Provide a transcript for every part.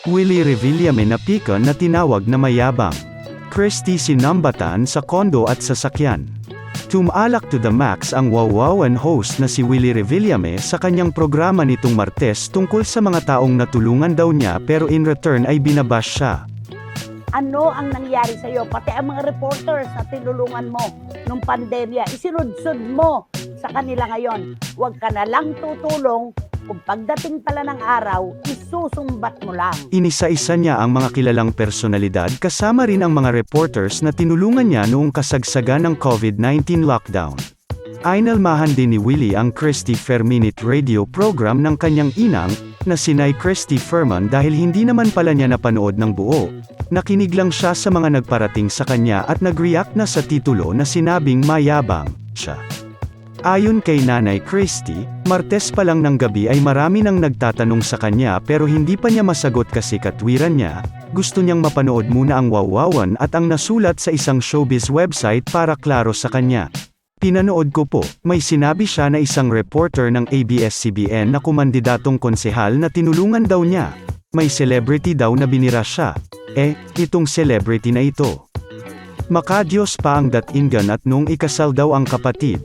Willie Revillame na pikon na tinawag na mayabang. Christy sinambatan sa kondo at sasakyan. Tumalak to the max ang wawawan host na si Willie Revillame sa kanyang programa nitong Martes tungkol sa mga taong natulungan daw niya pero in return ay binabash siya. Ano ang nangyari sa'yo? Pati ang mga reporters na tinulungan mo nung pandemya, isinudsud mo sa kanila ngayon. Huwag ka na lang tutulong. Kung pagdating pala ng araw, isusumbat mo lang. Inisa-isa niya ang mga kilalang personalidad kasama rin ang mga reporters na tinulungan niya noong kasagsagan ng COVID-19 lockdown. Inalmahan din ni Willie ang Christy Ferminit radio program ng kanyang inang, na sinay Christy Ferman dahil hindi naman pala niya napanood ng buo. Nakinig lang siya sa mga nagparating sa kanya at nag-react na sa titulo na sinabing mayabang siya. Ayon kay Nanay Christy, Martes pa lang ng gabi ay marami nang nagtatanong sa kanya pero hindi pa niya masagot kasi katwiran niya, gusto niyang mapanood muna ang wawawan at ang nasulat sa isang showbiz website para klaro sa kanya. Pinanood ko po, may sinabi siya na isang reporter ng ABS-CBN na kumandidatong konsehal na tinulungan daw niya. May celebrity daw na binira siya. Itong celebrity na ito. Makadiyos pa ang datingan at nung ikasal daw ang kapatid,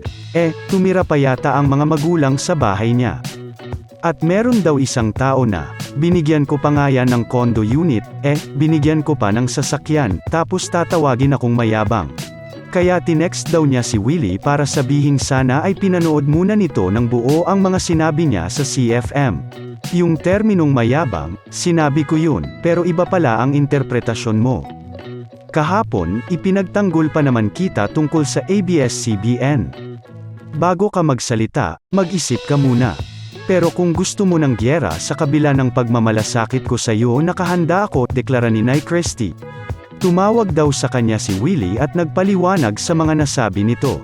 tumira pa yata ang mga magulang sa bahay niya. At meron daw isang tao na, binigyan ko pa nga yan ng condo unit, binigyan ko pa ng sasakyan, tapos tatawagin akong mayabang. Kaya tinext daw niya si Willie para sabihing sana ay pinanood muna nito ng buo ang mga sinabi niya sa CFM. Yung terminong mayabang, sinabi ko yun, pero iba pala ang interpretasyon mo. Kahapon, ipinagtanggol pa naman kita tungkol sa ABS-CBN. Bago ka magsalita, mag-isip ka muna. Pero kung gusto mo ng gyera sa kabila ng pagmamalasakit ko sa iyo, nakahanda ako, deklara ni Nay Christy. Tumawag daw sa kanya si Willie at nagpaliwanag sa mga nasabi nito.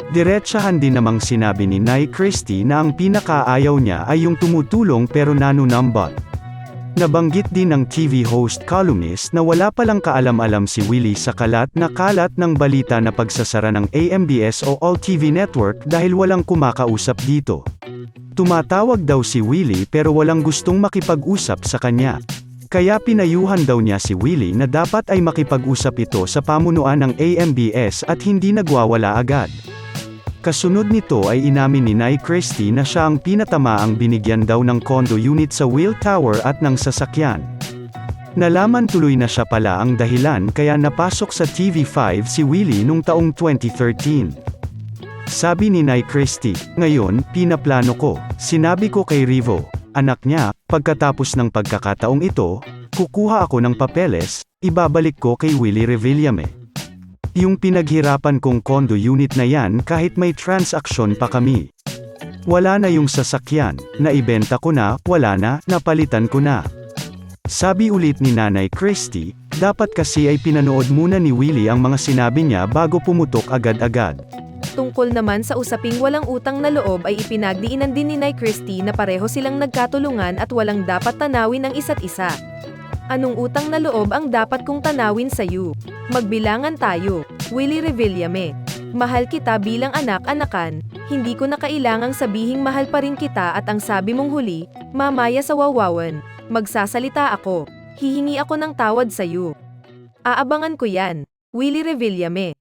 Diretsahan din namang sinabi ni Nay Christy na ang pinakaayaw niya ay yung tumutulong pero nanunumbat. Nabanggit din ng TV host columnist na wala palang kaalam-alam si Willie sa kalat ng balita na pagsasara ng AMBS o All TV Network dahil walang kumakausap dito. Tumatawag daw si Willie pero walang gustong makipag-usap sa kanya. Kaya pinayuhan daw niya si Willie na dapat ay makipag-usap ito sa pamunuan ng AMBS at hindi nagwawala agad. Kasunod nito ay inamin ni Nay Christy na siya ang pinatamaang binigyan daw ng condo unit sa Will Tower at ng sasakyan. Nalaman tuloy na siya pala ang dahilan kaya napasok sa TV5 si Willie nung taong 2013. Sabi ni Nay Christy, ngayon, pinaplano ko, sinabi ko kay Rivo, anak niya, pagkatapos ng pagkakataong ito, kukuha ako ng papeles, ibabalik ko kay Willie Revillame. Yung pinaghirapan kong condo unit na yan kahit may transaksyon pa kami. Wala na yung sasakyan, naibenta ko na, wala na, napalitan ko na. Sabi ulit ni Nanay Christy, dapat kasi ay pinanood muna ni Willie ang mga sinabi niya bago pumutok agad-agad. Tungkol naman sa usaping walang utang na loob ay ipinagdiinan din ni Nay Christy na pareho silang nagkatulungan at walang dapat tanawin ang isa't isa. Anong utang na loob ang dapat kong tanawin sa'yo? Magbilangan tayo, Willie Revillame. Mahal kita bilang anak-anakan, hindi ko na kailangang sabihing mahal pa rin kita at ang sabi mong huli, mamaya sa wawawan. Magsasalita ako, hihingi ako ng tawad sa'yo. Aabangan ko yan, Willie Revillame.